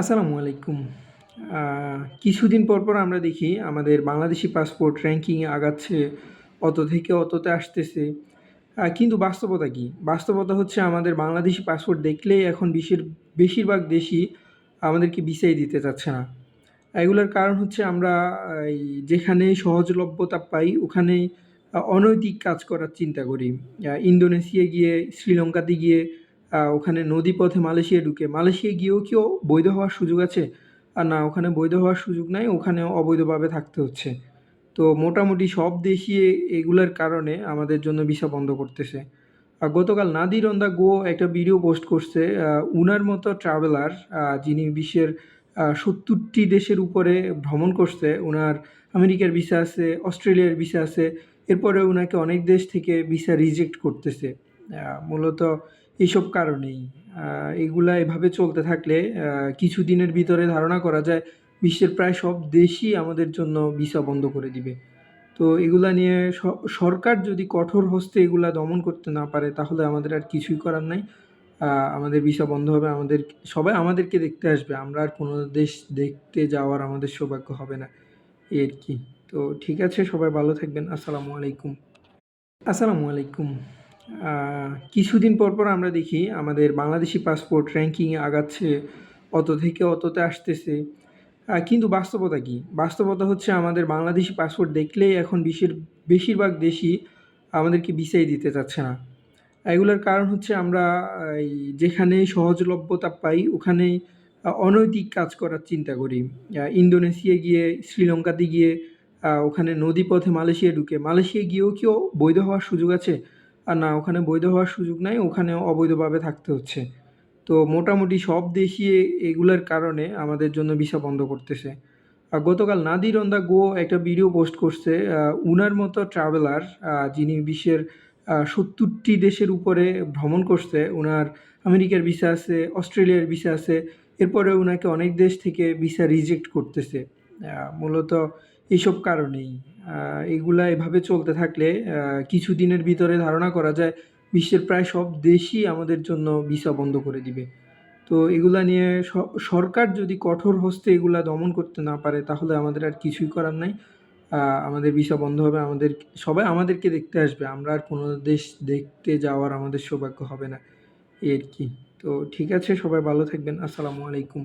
আসসালামু আলাইকুম। আ কিছুদিন পর আমরা দেখি আমাদের বাংলাদেশি পাসপোর্ট র‍্যাংকিংয়ে আগাচ্ছে, অত থেকে অততে আসতেছে। কিন্তু বাস্তবতা কি? বাস্তবতা হচ্ছে আমাদের বাংলাদেশি পাসপোর্ট দেখলেই এখন বেশিরভাগ দেশই আমাদেরকে ভিসাই দিতে চাচ্ছে না। এগুলার কারণ হচ্ছে আমরা এই যেখানেই সহজলভ্যতা পাই ওখানেই অনৈতিক কাজ করার চিন্তা করি। ইন্দোনেশিয়ায় গিয়ে, শ্রীলঙ্কাতে গিয়ে ওখানে নদীপথে মালয়েশিয়ায় ঢুকে। মালয়েশিয়ায় গিয়েও কি বৈধ হওয়ার সুযোগ আছে? না, ওখানে বৈধ হওয়ার সুযোগ নাই। ওখানেও অবৈধভাবে থাকতে হচ্ছে। তো মোটামুটি সব দেশই এগুলার কারণে আমাদের জন্য ভিসা বন্ধ করতেছে। গতকাল নাদির অন দ্য গো একটা ভিডিও পোস্ট করছে। উনার মতো ট্রাভেলার যিনি বিশ্বের ৭০টি দেশের উপরে ভ্রমণ করছে। উনার আমেরিকার ভিসা আছে, অস্ট্রেলিয়ার ভিসা আছে। এরপরেও উনাকে অনেক দেশ থেকে ভিসা রিজেক্ট করতেছে। মূলত এইসব কারণেই। এগুলা এভাবে চলতে থাকলে কিছুদিনের ভিতরে ধারণা করা যায় বিশ্বের প্রায় সব দেশই আমাদের জন্য ভিসা বন্ধ করে দিবে। তো এগুলা নিয়ে সরকার যদি কঠোর হস্তে এগুলা দমন করতে না পারে তাহলে আমাদের আর কিছুই করার নাই। আমাদের ভিসা বন্ধ হবে। সবাই আমাদেরকে দেখতে আসবে। আমরা আর কোনো দেশ দেখতে যাওয়ার আমাদের সৌভাগ্য হবে না। এই আরকি। তো ঠিক আছে, সবাই ভালো থাকবেন। আসসালামু আলাইকুম। আসসালামু আলাইকুম। আ কিছুদিন পর আমরা দেখি আমাদের বাংলাদেশি পাসপোর্ট র‍্যাংকিংয়ে আগাচ্ছে, অত থেকে অততে আসতেছে। কিন্তু বাস্তবতা কি? বাস্তবতা হচ্ছে আমাদের বাংলাদেশি পাসপোর্ট দেখলেই এখন বেশিরভাগ দেশই আমাদেরকে ভিসাই দিতে চাচ্ছে না। এগুলার কারণ হচ্ছে আমরা এই যেখানেই সহজলভ্যতা পাই ওখানেই অনৈতিক কাজ করার চিন্তা করি। ইন্দোনেশিয়ায় গিয়ে, শ্রীলঙ্কাতে গিয়ে ওখানে নদীপথে মালয়েশিয়ায় ঢুকে। মালয়েশিয়ায় গিয়েও কি বৈধ হওয়ার সুযোগ আছে? না, ওখানে বৈধ হওয়ার সুযোগ নাই। ওখানেও অবৈধভাবে থাকতে হচ্ছে। তো মোটামুটি সব দেশই এগুলার কারণে আমাদের জন্য ভিসা বন্ধ করতেছে। গতকাল নাদির অন দ্য গো একটা ভিডিও পোস্ট করছে। উনার মতো ট্রাভেলার যিনি বিশ্বের ৭০টি দেশের উপরে ভ্রমণ করছে। উনার আমেরিকার ভিসা আছে, অস্ট্রেলিয়ার ভিসা আছে। এরপরেও উনাকে অনেক দেশ থেকে ভিসা রিজেক্ট করতেছে। মূলত এইসব কারণেই। এগুলা এভাবে চলতে থাকলে কিছুদিনের ভিতরে ধারণা করা যায় বিশ্বের প্রায় সব দেশই আমাদের জন্য ভিসা বন্ধ করে দিবে। তো এগুলা নিয়ে সরকার যদি কঠোর হস্তে এগুলা দমন করতে না পারে তাহলে আমাদের আর কিছুই করার নাই। আমাদের ভিসা বন্ধ হবে। সবাই আমাদেরকে দেখতে আসবে। আমরা আর কোনো দেশ দেখতে যাওয়ার আমাদের সৌভাগ্য হবে না। এই আরকি। তো ঠিক আছে, সবাই ভালো থাকবেন। আসসালামু আলাইকুম।